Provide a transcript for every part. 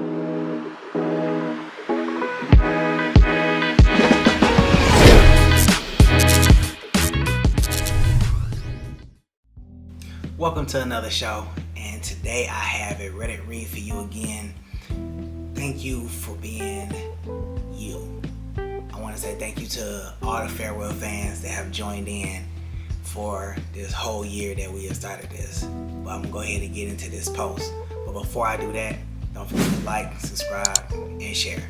Welcome to another show, and today I have a Reddit read for you again. Thank you for being you. I want to say thank you to all the farewell fans that have joined in for this whole year that we have started this. But I'm going to go ahead and get into this post. But before I do that, don't forget to like, subscribe, and share.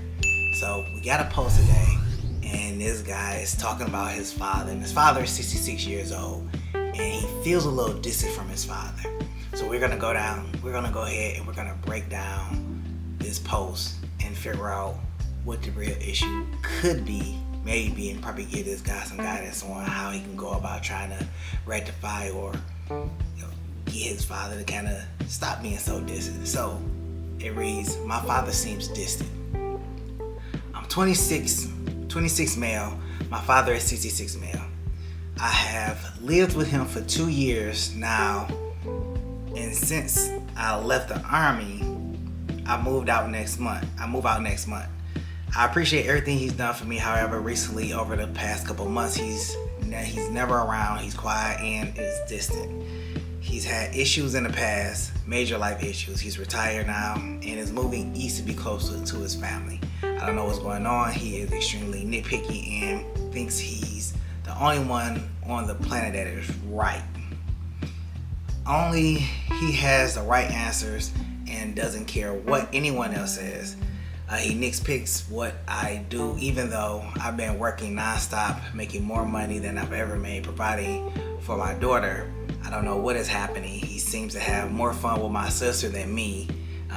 So we got a post today, and this guy is talking about his father. And his father is 66 years old. And he feels a little distant from his father. So we're gonna go ahead and we're gonna break down this post and figure out what the real issue could be, maybe, and probably give this guy some guidance on how he can go about trying to rectify or get his father to kind of stop being so distant. So it reads, my father seems distant. I'm 26 male. My father is 66 male. I have lived with him for 2 years now, and since I left the army, I move out next month. I appreciate everything he's done for me. However, recently, over the past couple months, he's never around. He's quiet and is distant. He's had issues in the past, major life issues. He's retired now and is moving east to be closer to his family. I don't know what's going on. He is extremely nitpicky and thinks he's the only one on the planet that is right. Only he has the right answers and doesn't care what anyone else says. He nitpicks what I do, even though I've been working nonstop, making more money than I've ever made, providing for my daughter. I don't know what is happening. He seems to have more fun with my sister than me.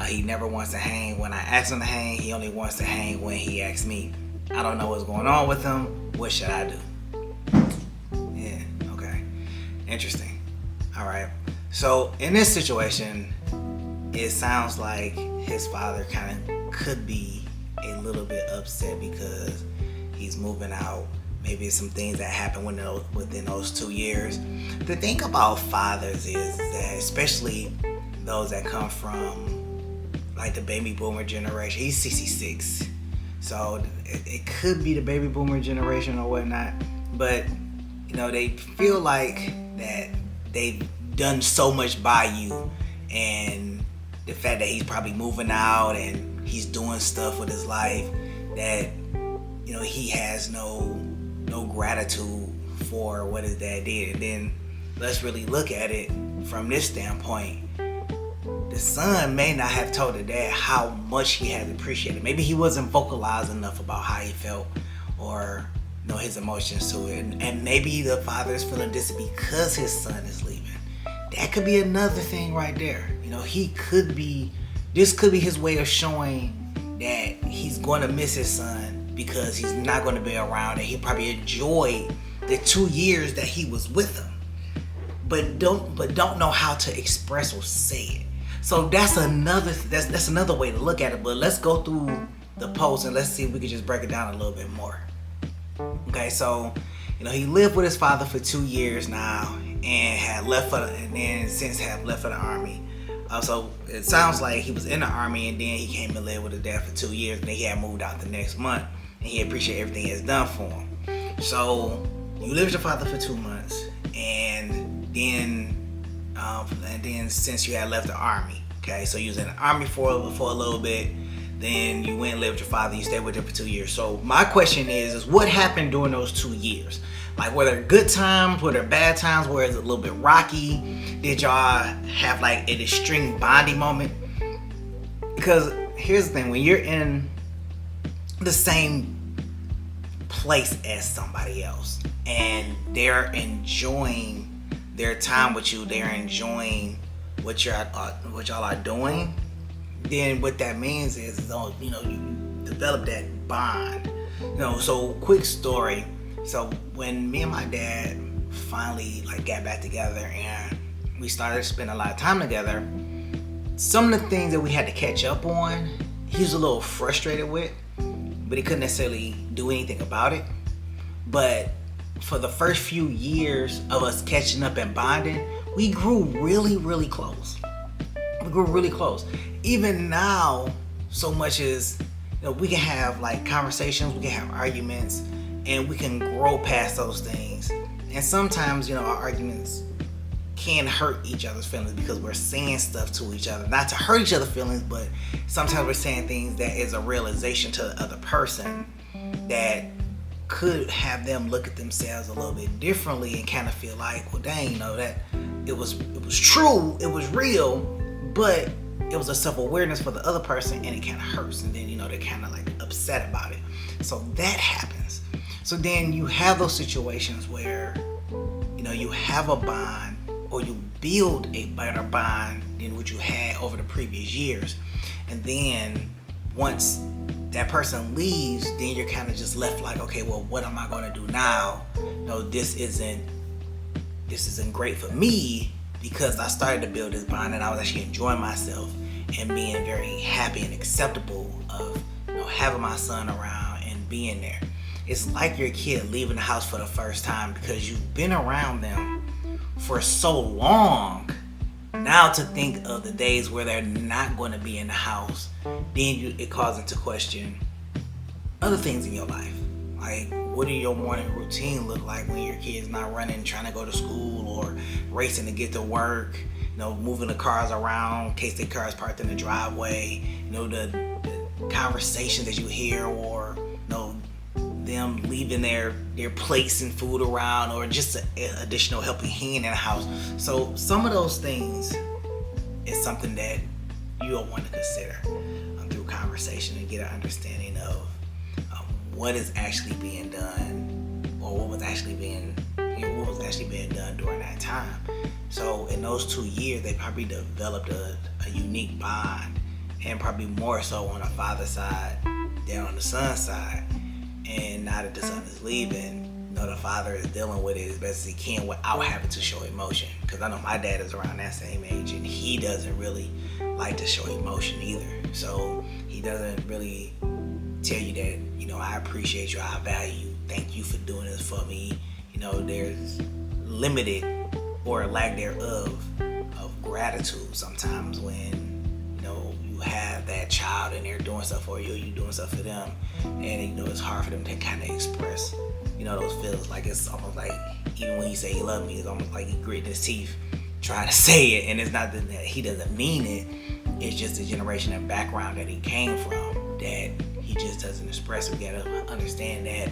He never wants to hang when I ask him to hang. He only wants to hang when he asks me. I don't know what's going on with him. What should I do? Interesting. All right. So in this situation, it sounds like his father kind of could be a little bit upset because he's moving out. Maybe some things that happened within those 2 years. The thing about fathers is that, especially those that come from like the baby boomer generation, he's 66. So it could be the baby boomer generation or whatnot. But they feel like that they've done so much by you, and the fact that he's probably moving out and he's doing stuff with his life that he has no gratitude for what his dad did. And then let's really look at it from this standpoint. The son may not have told the dad how much he has appreciated. Maybe he wasn't vocalized enough about how he felt or his emotions to it, and maybe the father is feeling distant because his son is leaving. That could be another thing right there. This could be his way of showing that he's going to miss his son because he's not going to be around, and he probably enjoyed the 2 years that he was with him, but don't know how to express or say it. So that's another way to look at it. But let's go through the post and let's see if we can just break it down a little bit more. Okay, so he lived with his father for 2 years now, and since have left for the army. So it sounds like he was in the army, and then he came and lived with his dad for 2 years, and then he had moved out the next month, and he appreciated everything he has done for him. So you lived with your father for 2 months, and then since you had left the army, okay, so you was in the army for a little bit. Then you went and lived with your father. You stayed with him for 2 years. So my question is what happened during those 2 years? Like, were there good times? Were there bad times? Where it's a little bit rocky? Did y'all have like an extreme bonding moment? Because here's the thing: when you're in the same place as somebody else and they're enjoying their time with you, they're enjoying what y'all are doing, then what that means is, you develop that bond. So quick story. So when me and my dad finally got back together and we started spending a lot of time together, some of the things that we had to catch up on, he was a little frustrated with, but he couldn't necessarily do anything about it. But for the first few years of us catching up and bonding, we grew really, really close. Even now, so much as, we can have like conversations, we can have arguments, and we can grow past those things. And sometimes, our arguments can hurt each other's feelings because we're saying stuff to each other, not to hurt each other's feelings, but sometimes we're saying things that is a realization to the other person that could have them look at themselves a little bit differently and kind of feel like, well, dang, that it was true, it was real, but it was a self-awareness for the other person, and it kind of hurts, and then they're kind of like upset about it. So that happens. So then you have those situations where you have a bond, or you build a better bond than what you had over the previous years, and then once that person leaves, then you're kind of just left like, okay, well, what am I going to do now? This isn't great for me, because I started to build this bond and I was actually enjoying myself and being very happy and acceptable of having my son around and being there. It's like your kid leaving the house for the first time because you've been around them for so long. Now to think of the days where they're not going to be in the house, then it calls into question other things in your life. Like, what do your morning routine look like when your kid's not running, trying to go to school, or racing to get to work, moving the cars around in case their car's parked in the driveway, the conversations that you hear, or them leaving their plates and food around, or just an additional helping hand in the house. So some of those things is something that you'll want to consider through conversation and get an understanding of what is actually being done, or what was actually being done during that time. So in those 2 years, they probably developed a unique bond, and probably more so on the father's side than on the son's side. And now that the son is leaving, the father is dealing with it as best as he can without having to show emotion. Because I know my dad is around that same age, and he doesn't really like to show emotion either. So he doesn't really tell you that, I appreciate you, I value you, thank you for doing this for me. There's limited or lack thereof of gratitude sometimes when you have that child and they're doing stuff for you, or you doing stuff for them, and it's hard for them to kind of express those feelings. Like, it's almost like, even when you say you love me, it's almost like he gritting his teeth trying to say it, and it's not that he doesn't mean it, it's just the generation and background that he came from that he just doesn't express. We gotta understand that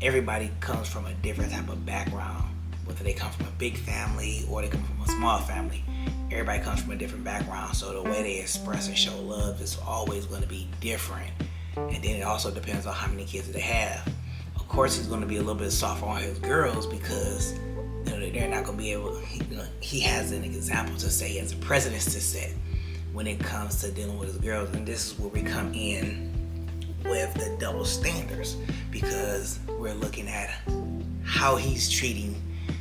everybody comes from a different type of background, whether they come from a big family or they come from a small family. Everybody comes from a different background, so the way they express and show love is always going to be different. And then it also depends on how many kids they have. Of course, he's going to be a little bit softer on his girls because they're not going to be able. He has an example to say, he has a precedence to set when it comes to dealing with his girls, and this is where we come in with the double standards, because we're looking at how he's treating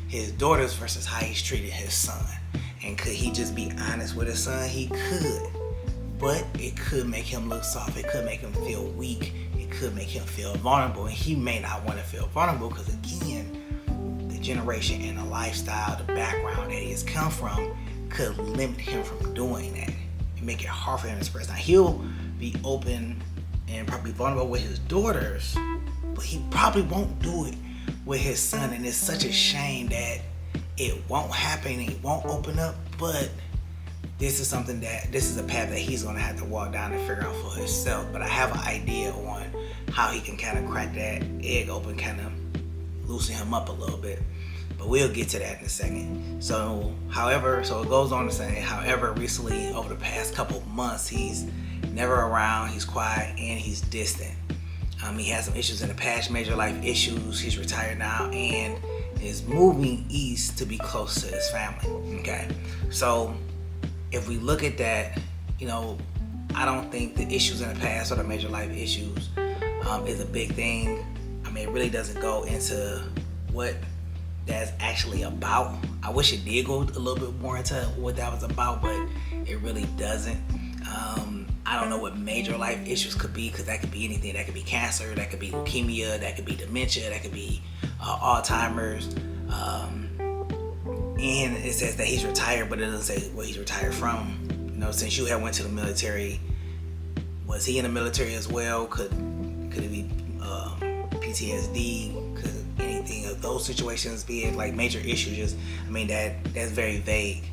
his daughters versus how he's treating his son. And could he just be honest with his son? He could, but it could make him look soft. It could make him feel weak. It could make him feel vulnerable, and he may not want to feel vulnerable because, again, the generation and the lifestyle, the background that he has come from could limit him from doing that and make it hard for him to express. Now, he'll be open and probably vulnerable with his daughters, but he probably won't do it with his son, and it's such a shame that it won't happen and he won't open up. But this is a path that he's going to have to walk down and figure out for himself. But I have an idea on how he can kind of crack that egg open, kind of loosen him up a little bit. But we'll get to that in a second. So it goes on to say, however, recently, over the past couple months, he's never around, he's quiet, and he's distant. He had some issues in the past, major life issues. He's retired now and is moving east to be close to his family. Okay, so if we look at that, I don't think the issues in the past or the major life issues is a big thing. I mean, it really doesn't go into what that's actually about. I wish it did go a little bit more into what that was about, but it really doesn't. I don't know what major life issues could be, because that could be anything. That could be cancer, that could be leukemia, that could be dementia, that could be Alzheimer's. And it says that he's retired, but it doesn't say what he's retired from. Since you had went to the military, Was he in the military as well? Could it be PTSD? Could anything of those situations be it? Like major issues? That's very vague,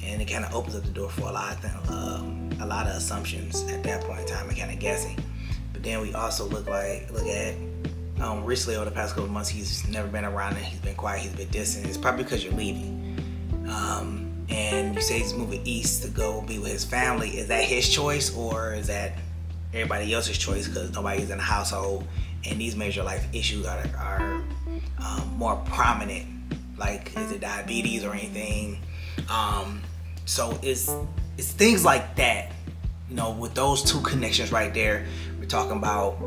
and it kind of opens up the door for a lot of assumptions at that point in time and kind of guessing. But then we also look at recently over the past couple of months, he's never been around and he's been quiet, he's been distant. It's probably because you're leaving. And you say he's moving east to go be with his family. Is that his choice, or is that everybody else's choice because nobody's in the household and these major life issues are more prominent? Like, is it diabetes or anything? So it's things like that. With those two connections right there, we're talking about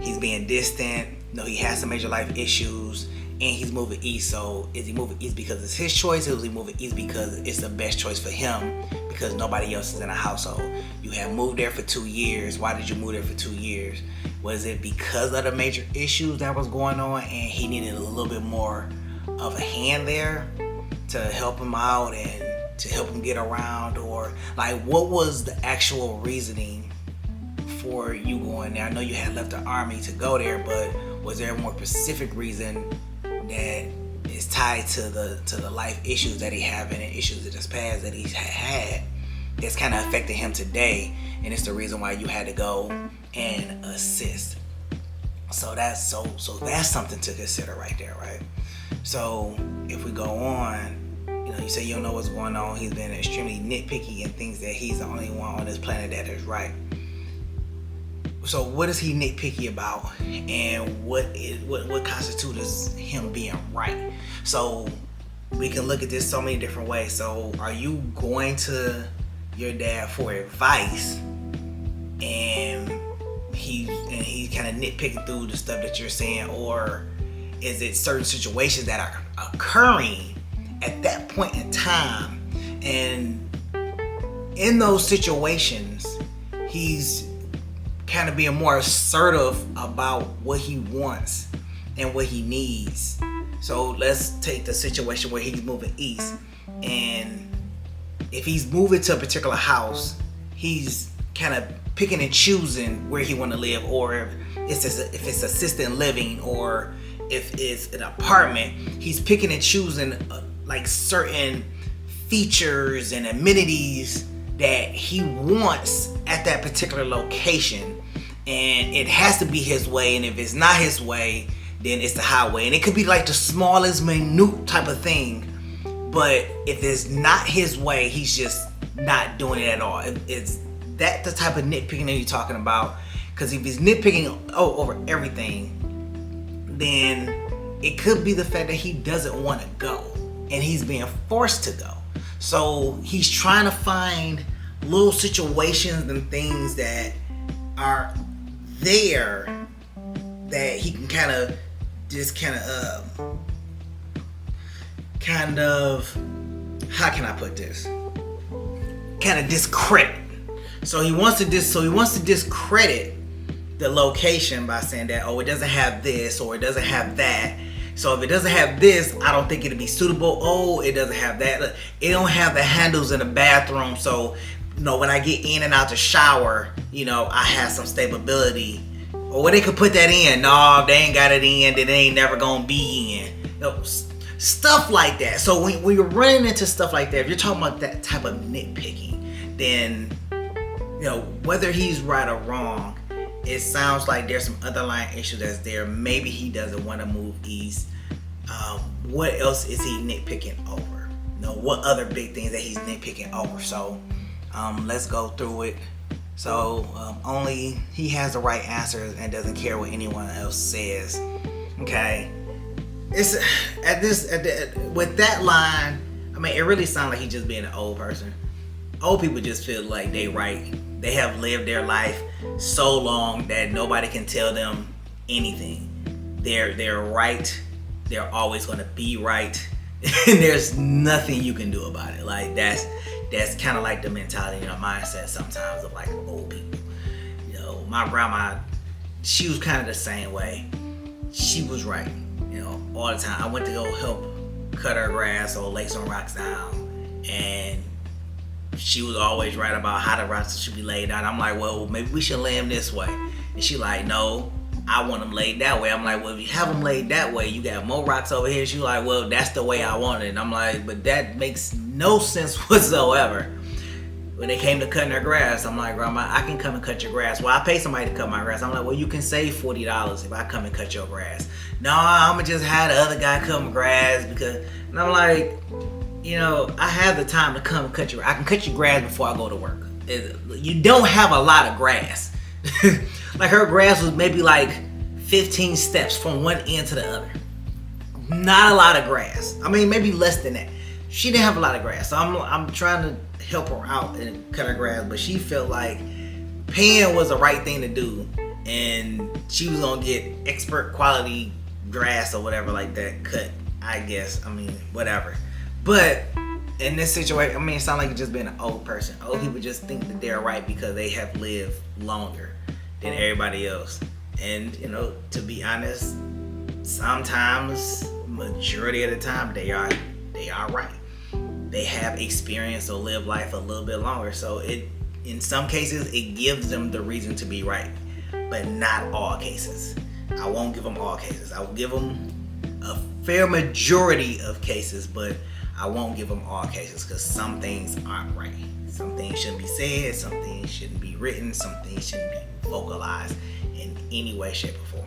he's being distant. He has some major life issues, and he's moving east. So is he moving east because it's his choice, or is he moving east because it's the best choice for him because nobody else is in the household? You have moved there for 2 years. Why did you move there for 2 years? Was it because of the major issues that was going on and he needed a little bit more of a hand there to help him out and to help him get around? Or like, what was the actual reasoning for you going there? I know you had left the army to go there, but was there a more specific reason that is tied to the life issues that he having and issues in his past that he's had that's kind of affecting him today, and it's the reason why you had to go and assist? So that's something to consider right there, right? So if we go on, you say you don't know what's going on. He's been extremely nitpicky and thinks that he's the only one on this planet that is right. So what is he nitpicky about, and what constitutes him being right? So we can look at this so many different ways. So are you going to your dad for advice, and he's kind of nitpicking through the stuff that you're saying, or is it certain situations that are occurring at that point in time, and in those situations he's kind of being more assertive about what he wants and what he needs? So let's take the situation where he's moving east, and if he's moving to a particular house, he's kind of picking and choosing where he want to live, or if it's assisted living, or if it's an apartment, he's picking and choosing like certain features and amenities that he wants at that particular location, and it has to be his way. And if it's not his way, then it's the highway. And it could be like the smallest minute type of thing, but if it's not his way, he's just not doing it at all. It's that the type of nitpicking that you're talking about? Because if he's nitpicking over everything, then it could be the fact that he doesn't want to go and he's being forced to go. So he's trying to find little situations and things that are there that he can kind of how can I put this? Kind of discredit. So he wants to discredit the location by saying that, it doesn't have this, or it doesn't have that. So if it doesn't have this, I don't think it'll be suitable. Oh, it doesn't have that. It don't have the handles in the bathroom. So, when I get in and out the shower, I have some stability. Or they could put that in. No, they ain't got it in, then they ain't never gonna be in. Stuff like that. So when you're running into stuff like that, if you're talking about that type of nitpicking, then, whether he's right or wrong, it sounds like there's some underlying issue that's there. Maybe he doesn't want to move east. What else is he nitpicking over? What other big things that he's nitpicking over? So let's go through it. So only he has the right answers and doesn't care what anyone else says. Okay, it's with that line. It really sounds like he's just being an old person. Old people just feel like they right. They have lived their life so long that nobody can tell them anything. They're right. They're always going to be right. And there's nothing you can do about it. Like that's kind of like the mentality, mindset sometimes of like old people. My grandma, she was kind of the same way. She was right, all the time. I went to go help cut her grass or lay some rocks down, and she was always right about how the rocks should be laid out. I'm like, well, maybe we should lay them this way. And she like, no, I want them laid that way. I'm like, well, if you have them laid that way, you got more rocks over here. She like, well, that's the way I want it. And I'm like, but that makes no sense whatsoever. When they came to cutting her grass, I'm like, Grandma, I can come and cut your grass. Well, I pay somebody to cut my grass. I'm like, well, you can save $40 if I come and cut your grass. No, I'm going to just have the other guy cut my grass because, and I'm like, you know, I have the time to come and cut your, I can cut your grass before I go to work. You don't have a lot of grass. Like her grass was maybe like 15 steps from one end to the other. Not a lot of grass. I mean, maybe less than that. She didn't have a lot of grass. So I'm trying to help her out and cut her grass, but she felt like paying was the right thing to do, and she was gonna get expert quality grass or whatever like that cut, I guess. I mean, whatever. But in this situation, I mean, it sounds like you're just being an old person. Old people just think that they're right because they have lived longer than everybody else. And, you know, to be honest, sometimes, majority of the time, they are right. They have experienced or lived life a little bit longer. So in some cases, it gives them the reason to be right, but not all cases. I won't give them all cases. I will give them a fair majority of cases, but I won't give them all cases because some things aren't right. Some things shouldn't be said, some things shouldn't be written, some things shouldn't be vocalized in any way, shape, or form.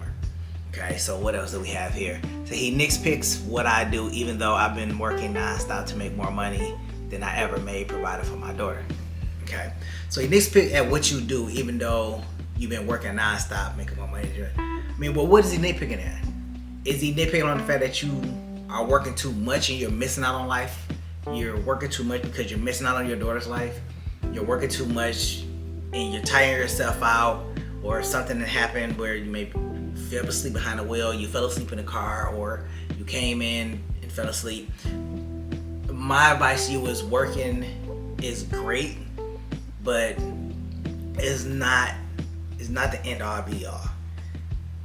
Okay, so what else do we have here? So he nitpicks what I do, even though I've been working nonstop to make more money than I ever made provided for my daughter. Okay, so he nitpicks at what you do, even though you've been working nonstop making more money. I mean, well, what is he nitpicking at? Is he nitpicking on the fact that you are working too much and you're missing out on life? You're working too much because you're missing out on your daughter's life? You're working too much and you're tiring yourself out, or something that happened where you may fell asleep behind the wheel, you fell asleep in the car, or you came in and fell asleep. My advice to you is working is great, but it's not the end all be all.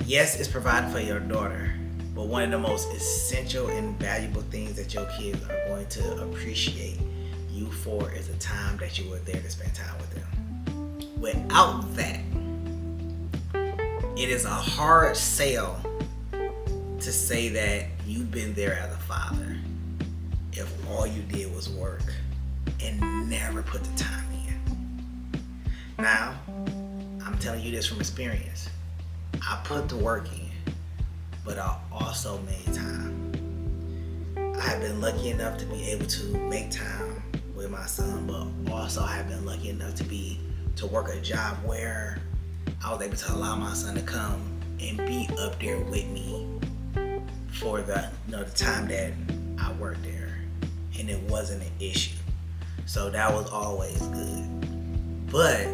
Yes, it's providing for your daughter, but one of the most essential and valuable things that your kids are going to appreciate you for is the time that you were there to spend time with them. Without that, it is a hard sell to say that you've been there as a father if all you did was work and never put the time in. Now, I'm telling you this from experience. I put the work in, but I also made time. I have been lucky enough to be able to make time with my son, but also I have been lucky enough to work a job where I was able to allow my son to come and be up there with me for the time that I worked there, and it wasn't an issue. So that was always good. But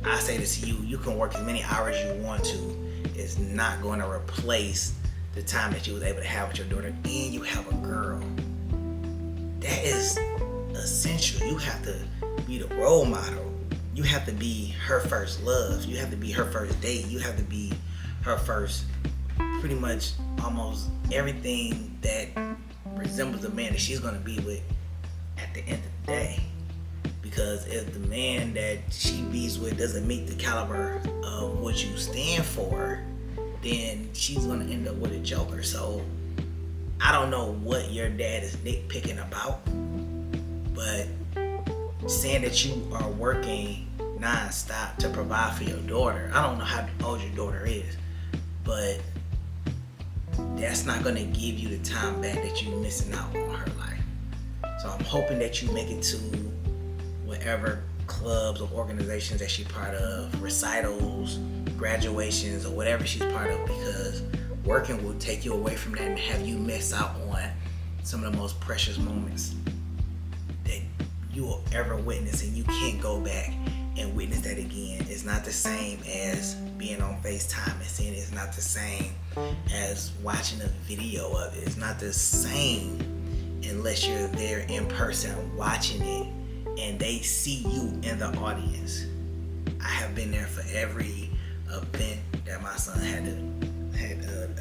I say this to you, you can work as many hours you want to. It's not going to replace the time that you was able to have with your daughter, and you have a girl. That is essential. You have to be the role model. You have to be her first love. You have to be her first date. You have to be her first, pretty much almost everything that resembles the man that she's going to be with at the end of the day. Because if the man that she bees with doesn't meet the caliber of what you stand for, then she's going to end up with a joker. So I don't know what your dad is nitpicking about, but saying that you are working non-stop to provide for your daughter, I don't know how old your daughter is, but that's not going to give you the time back that you're missing out on her life. So I'm hoping that you make it to whatever clubs or organizations that she's part of, recitals, graduations, or whatever she's part of, because working will take you away from that and have you miss out on some of the most precious moments that you will ever witness, and you can't go back and witness that again. It's not the same as being on FaceTime and seeing it. It's not the same as watching a video of it. It's not the same unless you're there in person watching it and they see you in the audience. I have been there for every event that my son had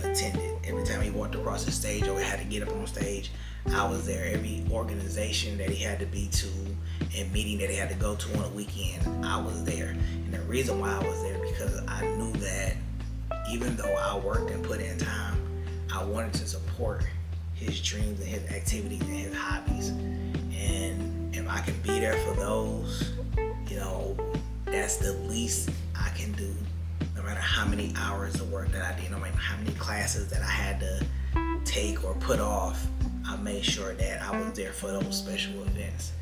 attended. Every time he walked across the stage or had to get up on stage, I was there. Every organization that he had to be to and meeting that he had to go to on a weekend, I was there. And the reason why I was there because I knew that even though I worked and put in time, I wanted to support his dreams and his activities and his hobbies. And if I can be there for those, that's the least I can do. No matter how many hours of work that I did, no matter how many classes that I had to take or put off, I made sure that I was there for those special events.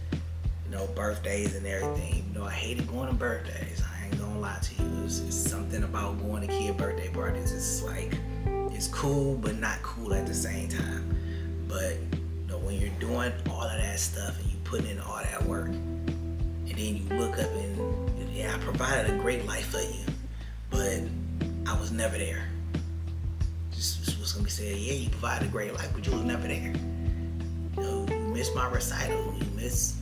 Birthdays and everything. I hated going to birthdays. I ain't gonna lie to you. It's something about going to kid birthday parties. It's like, it's cool, but not cool at the same time. But when you're doing all of that stuff and you put in all that work, and then you look up and, I provided a great life for you, but I was never there. Just what's gonna be said, you provided a great life, but you was never there. You missed my recital, you missed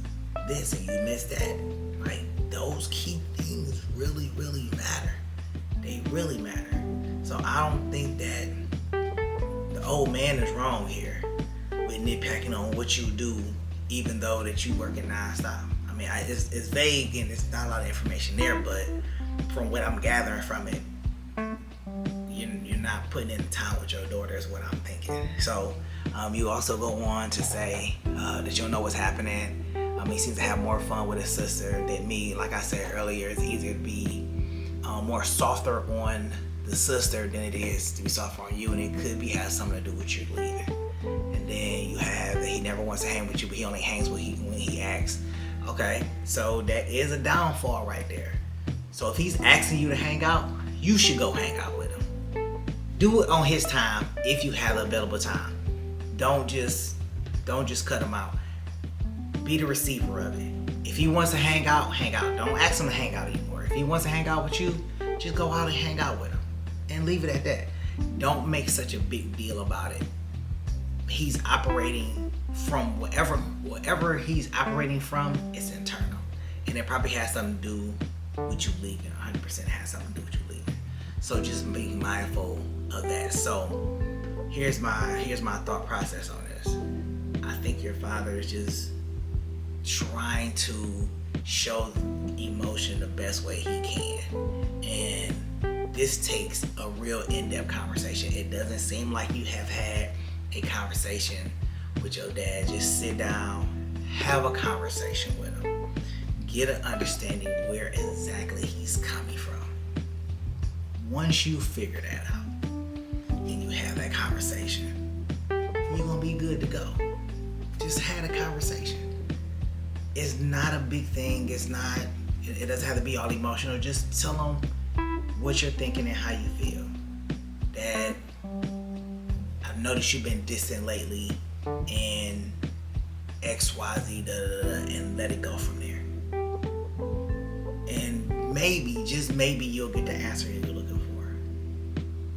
this and you missed that. Like, those key things really, really matter. They really matter. So I don't think that the old man is wrong here with nitpicking on what you do, even though that you working nonstop. I mean, it's vague and it's not a lot of information there, but from what I'm gathering from it, you're not putting in the time with your daughter is what I'm thinking. So you also go on to say that you don't know what's happening. He seems to have more fun with his sister than me. Like I said earlier, it's easier to be more softer on the sister than it is to be softer on you, and it could have something to do with you leaving. And then you have that he never wants to hang with you, but he only hangs when he asks. Okay, so that is a downfall right there. So if he's asking you to hang out, you should go hang out with him. Do it on his time if you have available time. Don't just cut him out. Be the receiver of it. If he wants to hang out, hang out. Don't ask him to hang out anymore. If he wants to hang out with you, just go out and hang out with him. And leave it at that. Don't make such a big deal about it. He's operating from whatever he's operating from, it's internal. And it probably has something to do with you leaving. 100% has something to do with you leaving. So just be mindful of that. So here's my thought process on this. I think your father is just trying to show emotion the best way he can, and this takes a real in-depth conversation. It doesn't seem like you have had a conversation with your dad. Just sit down, have a conversation with him, get an understanding where exactly he's coming from. Once you figure that out and you have that conversation, you're gonna be good to go. Just had a conversation. It's not a big thing. It doesn't have to be all emotional. Just tell them what you're thinking and how you feel. Dad, I've noticed you've been distant lately and XYZ, and let it go from there. And maybe, just maybe, you'll get the answer you're looking for.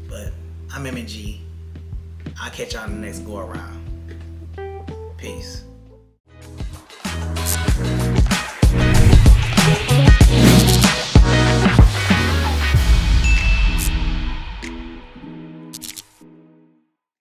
But I'm M&G. I'll catch y'all in the next go around. Peace.